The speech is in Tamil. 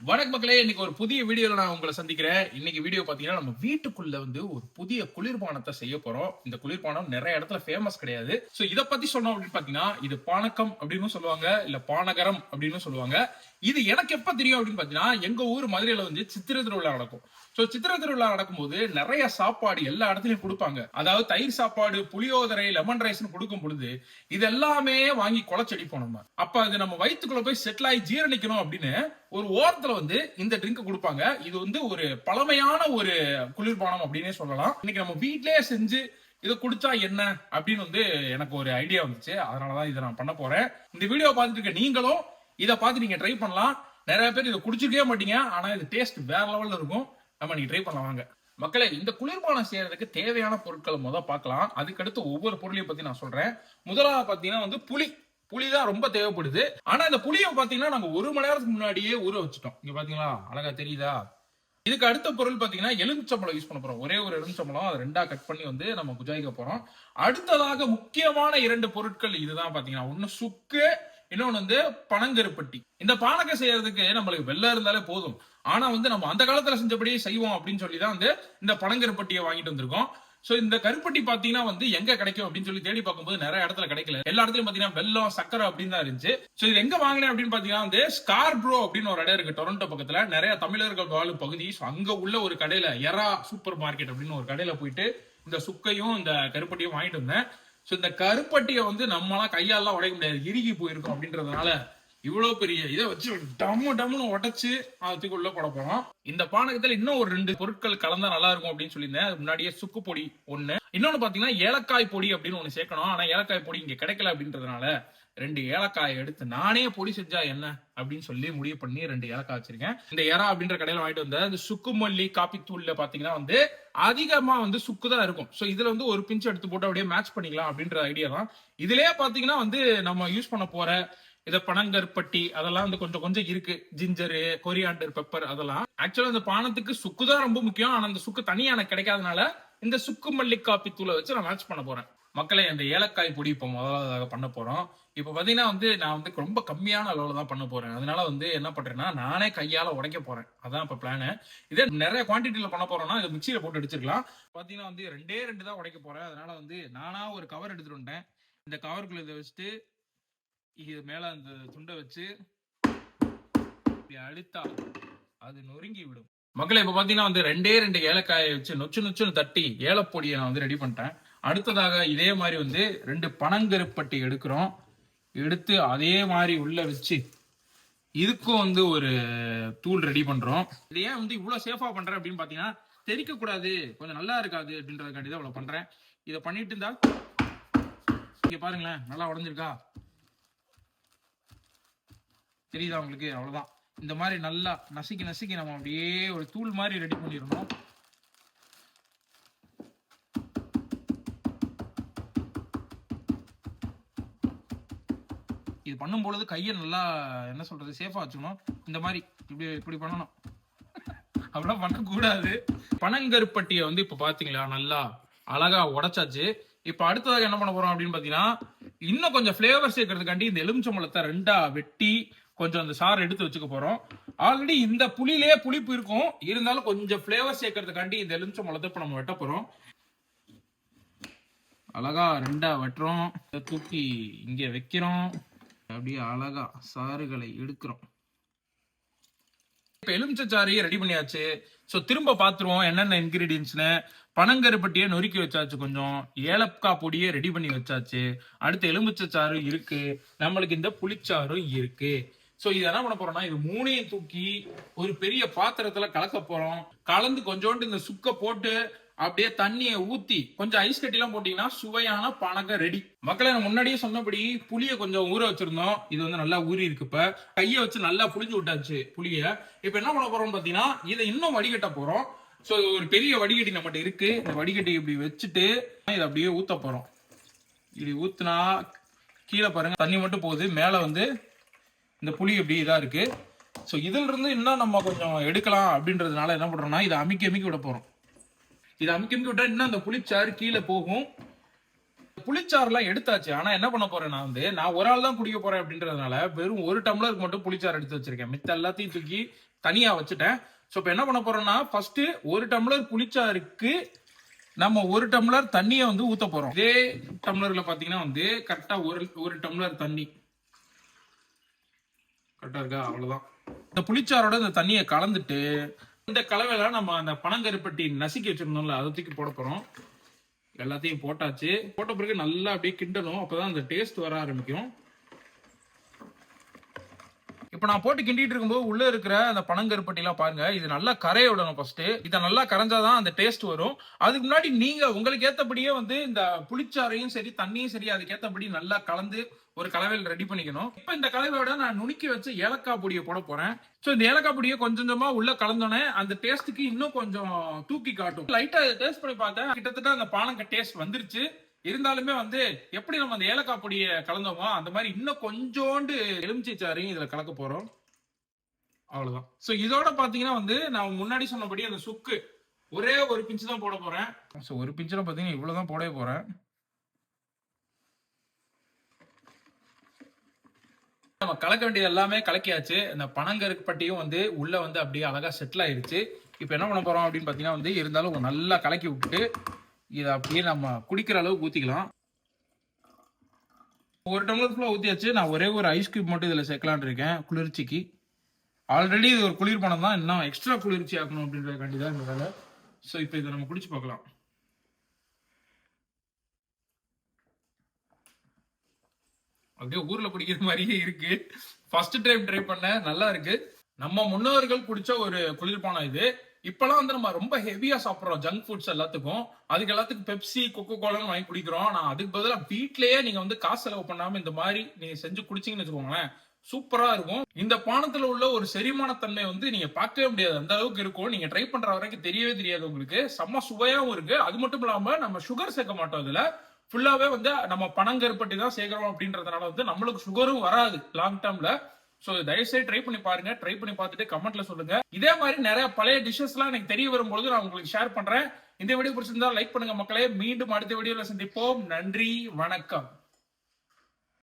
வணக்க மக்களே, இன்னைக்கு ஒரு புதிய வீடியோல நான் உங்களை சந்திக்கிறேன். இன்னைக்கு வீடியோ பாத்தீங்கன்னா நம்ம வீட்டுக்குள்ள வந்து ஒரு புதிய குளிர்பானத்தை செய்ய போறோம். இந்த குளிர்பானம் நிறைய இடத்துல ஃபேமஸ் கிடையாது. சோ இத பத்தி சொன்னோம் அப்படின்னு பாத்தீங்கன்னா, இது பானகம் அப்படின்னு சொல்லுவாங்க, இல்ல பானகரம் அப்படின்னு சொல்லுவாங்க. இது எனக்கு எப்ப தெரியும் அப்படின்னு பாத்தீங்கன்னா, எங்க ஊர் மதுரையில வந்து சித்திரை திருவிழா நடக்கும். சோ சித்திரை திருவிழா நடக்கும்போது நிறைய சாப்பாடு எல்லா இடத்துலயும் கொடுப்பாங்க. அதாவது தயிர் சாப்பாடு, புளியோதரை, லெமன் ரைஸ்னு கொடுக்கும் பொழுது இது எல்லாமே வாங்கி குழச்சடிப்போம் நம்ம. அப்ப அது நம்ம வயிற்றுக்குள்ள போய் செட்டில் ஆகி ஜீரணிக்கணும் அப்படின்னு ஒரு ஓரத்துல வந்து இந்த ட்ரிங்க் கொடுப்பாங்க. இது வந்து ஒரு பழமையான ஒரு குளிர்பானம் அப்படின்னே சொல்லலாம். இன்னைக்கு நம்ம வீட்லயே செஞ்சு இதை குடிச்சா என்ன அப்படின்னு வந்து எனக்கு ஒரு ஐடியா வந்துச்சு. அதனாலதான் இதை நான் பண்ண போறேன். இந்த வீடியோ பார்த்துட்டு இருக்க நீங்களும் இதை பார்த்து நீங்க ட்ரை பண்ணலாம். நிறைய பேர் இதை குடிச்சிருக்கவே மாட்டீங்க, ஆனா இது டேஸ்ட் வேற லெவல்ல இருக்கும். நம்ம நீங்க ட்ரை பண்ணலாம் வாங்க. மக்களே, இந்த குளிர்பானம் செய்யறதுக்கு தேவையான பொருட்களை முதல் பார்க்கலாம். அதுக்கடுத்து ஒவ்வொரு பொருளையும் பத்தி நான் சொல்றேன். முதலாவது பாத்தீங்கன்னா வந்து புளி தான் ரொம்ப தேவைப்படுது. ஆனா இந்த புளியை பாத்தீங்கன்னா நாங்க 1 மணி நேரத்துக்கு முன்னாடியே ஊற வச்சுட்டோம். இங்க பாத்தீங்களா, அழகா தெரியுதா? இதுக்கு அடுத்த பொருள் பாத்தீங்கன்னா எலுமிச்சம்பழம் யூஸ் பண்ண போறோம். ஒரே ஒரு எலுமிச்சம்பழம், அதை 2ஆ கட் பண்ணி வந்து நம்ம குஜாய்க்க போறோம். அடுத்ததாக முக்கியமான 2 பொருட்கள் இதுதான் பாத்தீங்கன்னா, ஒன்னு சுக்கு, இன்னொன்னு வந்து பனங்கருப்பட்டி. இந்த பானகம் செய்யறதுக்கு நம்மளுக்கு வெள்ளம் இருந்தாலே போதும். ஆனா வந்து நம்ம அந்த காலத்துல செஞ்சபடியே செய்வோம் அப்படின்னு சொல்லி தான் வந்து இந்த பனங்கருப்பட்டியை வாங்கிட்டு வந்திருக்கோம். சோ இந்த கருப்பட்டி பாத்தீங்கன்னா வந்து எங்க கிடைக்கும் அப்படின்னு சொல்லி தேடி பார்க்கும்போது நிறைய இடத்துல கிடைக்கல. எல்லா இடத்துலயும் பாத்தீங்கன்னா வெல்லம், சக்கரை அப்படின்னு தான் இருந்துச்சு. சோ இது எங்க வாங்கினேன் அப்படின்னு பாத்தீங்கன்னா வந்து ஸ்கார்ப்ரோ அப்படின்னு ஒரு இடம் இருக்கு டொரண்டோ பக்கத்துல. நிறைய தமிழர்கள் வாழும் பகுதி. அங்க உள்ள ஒரு கடையில எரா சூப்பர் மார்க்கெட் அப்படின்னு ஒரு கடையில போயிட்டு இந்த சுக்கையும் இந்த கருப்பட்டியும் வாங்கிட்டு வந்தேன். சோ இந்த கருப்பட்டியை வந்து நம்மளாம் கையாலாம் உடைக்க முடியாது, இறுகி போயிருக்கும். அப்படின்றதுனால இவ்வளவு பெரிய இதை வச்சு டம்முன்னு உடைச்சு அதுக்குள்ள போட போறோம். இந்த பானகத்துல இன்னும் ஒரு 2 பொருட்கள் கலந்தா நல்லா இருக்கும் அப்படின்னு சொல்லியிருந்தேன். அது முன்னாடியே சுக்கு பொடி ஒண்ணு, இன்னொன்னு பாத்தீங்கன்னா ஏலக்காய் பொடி அப்படின்னு ஒண்ணு சேர்க்கணும். ஆனா ஏலக்காய் பொடி இங்க கிடைக்கல அப்படின்றதுனால 2 ஏலக்காய் எடுத்து நானே பொடி செஞ்சா என்ன அப்படின்னு சொல்லி முடிவு பண்ணி 2 ஏலக்காய் வச்சிருக்கேன். இந்த எரா அப்படின்ற கடையில வாங்கிட்டு வந்த இந்த சுக்கு மல்லி காப்பி தூள்ல பாத்தீங்கன்னா வந்து அதிகமா வந்து சுக்கு தான் இருக்கும். சோ இதுல வந்து ஒரு பிஞ்ச் எடுத்து போட்டு அப்படியே மேட்ச் பண்ணிக்கலாம் அப்படின்ற ஐடியா தான். இதுலயே பாத்தீங்கன்னா வந்து நம்ம யூஸ் பண்ண போற இத பனங்கருப்பட்டி அதெல்லாம் வந்து கொஞ்சம் கொஞ்சம் இருக்கு. ஜிஞ்சரு, கொரியாண்டர், பெப்பர் அதெல்லாம். ஆக்சுவலா இந்த பானத்துக்கு சுக்கு தான் ரொம்ப முக்கியம். ஆனா அந்த சுக்கு தனியா எனக்கு கிடைக்காதனால இந்த சுக்கு மல்லி காப்பி தூளை வச்சு நான் மேட்ச் பண்ண போறேன். மக்களே, இந்த ஏலக்காய் பொடி இப்ப முதலாவதாக பண்ண போறோம். இப்ப பாத்தீங்கன்னா வந்து நான் வந்து ரொம்ப கம்மியான அளவுல தான் பண்ண போறேன். அதனால வந்து என்ன பண்றேன்னா நானே கையால உடைக்க போறேன். அதான் இப்ப பிளான். இதே நிறைய குவான்டிட்டியில பண்ண போறோம்னா இதை மிக்சியில போட்டு அடிச்சிருக்கலாம். பாத்தீங்கன்னா வந்து 2 தான் உடைக்க போறேன். அதனால வந்து நானா ஒரு கவர் எடுத்துட்டு வந்துட்டேன். இந்த கவருக்குள்ள இதை வச்சுட்டு இது மேல அந்த துண்டை வச்சு அழுத்தா அது நொறுங்கி விடும். மக்களே, இப்ப பாத்தீங்கன்னா வந்து 2 ஏலக்காயை வச்சு நொச்சுன்னு தட்டி ஏலப்பொடியை நான் வந்து ரெடி பண்ணிட்டேன். அடுத்ததாக இதே மாதிரி வந்து 2 பனங்கருப்பட்டி எடுக்கிறோம். எடுத்து அதே மாதிரி உள்ள வச்சு இதுக்கும் வந்து ஒரு தூள் ரெடி பண்றோம். இது ஏன் வந்து இவ்வளவு சேஃபா பண்றேன் அப்படின்னு பாத்தீங்கன்னா, தெரிக்க கூடாது, கொஞ்சம் நல்லா இருக்காது அப்படின்றதுக்காண்டி தான் இவ்வளவு பண்றேன். இதை பண்ணிட்டு இருந்தா இங்க பாருங்களேன், நல்லா உடஞ்சிருக்கா, தெரியுதா உங்களுக்கு? அவ்வளவுதான். இந்த மாதிரி நல்லா நசுக்கி நம்ம அப்படியே ஒரு தூள் மாதிரி ரெடி பண்ணிடணும். இது பண்ணும் பொழுது கையை நல்லா என்ன சொல்றது சேஃபா வச்சுக்கணும். இந்த மாதிரி இப்படி பண்ணணும். அப்படிலாம் பண்ணக்கூடாது. பனங்கருப்பட்டியை வந்து இப்ப பாத்தீங்களா நல்லா அழகா உடைச்சாச்சு. இப்ப அடுத்ததாக என்ன பண்ண போறோம் அப்படின்னு பாத்தீங்கன்னா, இன்னும் கொஞ்சம் பிளேவர் சேர்க்கறதுக்காண்டி இந்த எலுமிச்சம்பழத்தை 2ஆ வெட்டி கொஞ்சம் அந்த சாறு எடுத்து வச்சுக்க போறோம். ஆல்ரெடி இந்த புளியிலேயே புளிப்பு இருக்கும், இருந்தாலும் கொஞ்சம் பிளேவர் சேர்க்கறதுக்காண்டி இந்த எலுமிச்சம்பழத்தை இப்ப நம்ம வெட்ட போறோம். அழகா 2ஆ வெட்டுறோம். தூக்கி இங்க வைக்கிறோம். அப்படியே அழகா சாறுகளை எடுக்கிறோம். இப்ப எலுமிச்சச்சாரையே ரெடி பண்ணியாச்சு. சோ திரும்ப பாத்துருவோம் என்னென்ன இன்கிரீடியன்ஸ்னு. பனங்கருப்பட்டியை நொறுக்கி வச்சாச்சு, கொஞ்சம் ஏலக்காய் பொடியை ரெடி பண்ணி வச்சாச்சு. அடுத்து எலுமிச்சச்சாறு இருக்கு, நம்மளுக்கு இந்த புளிச்சாரும் இருக்கு. சோ இது என்ன பண்ண போறோம்னா, இது 3ஐயும் தூக்கி ஒரு பெரிய பாத்திரத்துல கலக்க போறோம். கலந்து கொஞ்சோண்டு இந்த சுக்க போட்டு அப்படியே தண்ணியை ஊத்தி கொஞ்சம் ஐஸ் கட்டி எல்லாம் போட்டீங்கன்னா சுவையான பானகம் ரெடி. மக்களை, நான் முன்னாடியே சொன்னபடி புளிய கொஞ்சம் ஊற வச்சிருந்தோம். இது வந்து நல்லா ஊறி இருக்கு. இப்ப கையை வச்சு நல்லா புளிஞ்சு விட்டாச்சு புளிய. இப்ப என்ன பண்ண போறோம்னு பாத்தீங்கன்னா, இதை இன்னும் வடிகட்ட போறோம். சோ ஒரு பெரிய வடிகட்டி நம்மகிட்ட இருக்கு. இந்த வடிகட்டி இப்படி வச்சுட்டு இதை அப்படியே ஊத்த போறோம். இப்படி ஊத்துனா கீழே பாருங்க தண்ணி மட்டும் போகுது, மேல வந்து இந்த புளி எப்படி இதா இருக்கு. சோ இதுல இருந்து இன்னும் நம்ம கொஞ்சம் எடுக்கலாம் அப்படின்றதுனால என்ன பண்றோம்னா, இதை அமுக்கி விட போறோம். இதை அமுக்கி விட்டா இன்னும் அந்த புளிச்சாறு கீழே போகும். புளிச்சாறுலாம் எடுத்தாச்சு. ஆனா என்ன பண்ண போறேன், நான் ஒரு ஆள் தான் குடிக்க போறேன் அப்படின்றதுனால வெறும் 1 டம்ளருக்கு மட்டும் புளிச்சாறு எடுத்து வச்சிருக்கேன். மித்த எல்லாத்தையும் தூக்கி தனியா வச்சுட்டேன். சோ இப்போ என்ன பண்ண போறோம்னா ஃபர்ஸ்ட் 1 டம்ளர் புளிச்சாருக்கு நம்ம 1 டம்ளர் தண்ணியை வந்து ஊத்த போறோம். இதே டம்ளர்ல பாத்தீங்கன்னா வந்து கரெக்டா ஒரு டம்ளர் தண்ணி கரெக்டா இருக்கா? அவ்வளவுதான். இந்த புளிச்சாரோட இந்த தண்ணியை கலந்துட்டு இந்த கலவையில நம்ம அந்த பனங்கருப்பட்டி நசுக்கி வச்சிருந்தோம்ல அதை தூக்கி போட போறோம். எல்லாத்தையும் போட்டாச்சு. போட்ட பிறகு நல்லா அப்படியே கிண்டணும், அப்பதான் அந்த டேஸ்ட் வர ஆரம்பிக்கும். இப்ப நான் போட்டு கிண்டிட்டு இருக்கும்போது உள்ள இருக்கிற அந்த பனங்கருப்பட்டி எல்லாம் பாருங்க, இது நல்லா கரைய விடணும் ஃபர்ஸ்ட். இத நல்லா கரைஞ்சாதான் அந்த டேஸ்ட் வரும். அதுக்கு முன்னாடி நீங்க உங்களுக்கு ஏத்தபடியே வந்து இந்த புளிச்சாறையும் சரி தண்ணியும் சரி அதுக்கு ஏத்தபடி நல்லா கலந்து ஒரு கலவையில் ரெடி பண்ணிக்கணும். இப்ப இந்த கலவையோட நான் நுணுக்கி வச்ச ஏலக்காய் பொடியை போட போறேன். சோ இந்த ஏலக்காய் பொடியை கொஞ்சம் கொஞ்சமா உள்ள கலந்தோனே அந்த டேஸ்ட்டுக்கு இன்னும் கொஞ்சம் தூக்கி காட்டும். லைட்டா டேஸ்ட் பண்ணி பார்த்தேன், கிட்டத்தட்ட அந்த பானங்க டேஸ்ட் வந்துருச்சு. இருந்தாலுமே வந்து எப்படி நம்ம அந்த ஏலக்காய் பொடியை கலந்தோமோ அந்த மாதிரி இன்னும் கொஞ்சோண்டு எலுமிச்சை சாறையும் இதுல கலக்க போறோம். அவ்வளவுதான். சோ இதோட பாத்தீங்கன்னா வந்து நான் முன்னாடி சொன்னபடி அந்த சுக்கு ஒரே ஒரு பிஞ்சு தான் போட போறேன். சோ ஒரு பிஞ்சுல பாத்தீங்கன்னா இவ்வளவுதான் போடவே போறேன். நம்ம கலக்க வேண்டியது எல்லாமே கலக்கியாச்சு. இந்த பனங்கருப்பட்டியும் வந்து உள்ள வந்து அப்படியே அழகா செட்டில் ஆயிருச்சு. இப்ப என்ன பண்ண போறோம் அப்படின்னு பாத்தீங்கன்னா வந்து இருந்தாலும் நல்லா கலக்கி விட்டுட்டு இதை அப்படியே நம்ம குடிக்கிற அளவுக்கு ஊத்திக்கலாம். ஒரு டம்ளர் ஃபுல்லா ஊத்தியாச்சு. நான் ஒரே ஒரு ஐஸ் கியூப் மட்டும் இதுல சேர்க்கலான் இருக்கேன் குளிர்ச்சிக்கு. ஆல்ரெடி இது ஒரு குளிர்பானம் தான், இன்னும் எக்ஸ்ட்ரா குளிர்ச்சி ஆகணும் அப்படின்றதுக்காண்டி தான் இந்த வேலை. ஸோ இப்போ இதை நம்ம குடிச்சு பார்க்கலாம். அப்படியே ஊர்ல குடிக்கிற மாதிரியே இருக்கு. ஃபர்ஸ்ட் டைம் ட்ரை பண்ணேன், நல்லா இருக்கு. நம்ம முன்னோர்கள் குடிச்ச ஒரு குளிர்பானம் இது. இப்பெல்லாம் வந்து நம்ம ரொம்ப ஹெவியா சாப்பிடுறோம் ஜங்க் ஃபுட்ஸ் எல்லாத்துக்கும். அதுக்கு எல்லாத்துக்கும் பெப்சி கொக்கோ கோலான்னு வாங்கி குடிக்கிறோம். நான் அதுக்கு பதிலாக வீட்லயே நீங்க வந்து காசு செலவு பண்ணாம இந்த மாதிரி நீங்க செஞ்சு குடிச்சீங்கன்னு வச்சுக்கோங்களேன், சூப்பரா இருக்கும். இந்த பானத்துல உள்ள ஒரு செரிமான தன்மை வந்து நீங்க பார்க்கவே முடியாது, அந்த அளவுக்கு இருக்கும். நீங்க ட்ரை பண்ற வரைக்கும் தெரியவே தெரியாது உங்களுக்கு. செம்ம சுவையாவும் இருக்கு. அது மட்டும் இல்லாம நம்ம சுகர் சேர்க்க மாட்டோம் இதுல. ஃபுல்லாவே வந்து நம்ம பனங்கருப்பட்டி தான் சேர்க்கிறோம் அப்படின்றதுனால வந்து நம்மளுக்கு சுகரும் வராது லாங் டேர்ம்ல. சோ தயவுசெய்து ட்ரை பண்ணி பாருங்க. ட்ரை பண்ணி பார்த்துட்டு கமெண்ட்ல சொல்லுங்க. இதே மாதிரி நிறைய பழைய டிஷஸ் எல்லாம் எனக்கு தெரிய வரும்போது நான் உங்களுக்கு ஷேர் பண்றேன். இந்த வீடியோ பிடிச்சிருந்தா லைக் பண்ணுங்க மக்களே. மீண்டும் அடுத்த வீடியோல சந்திப்போம். நன்றி, வணக்கம்.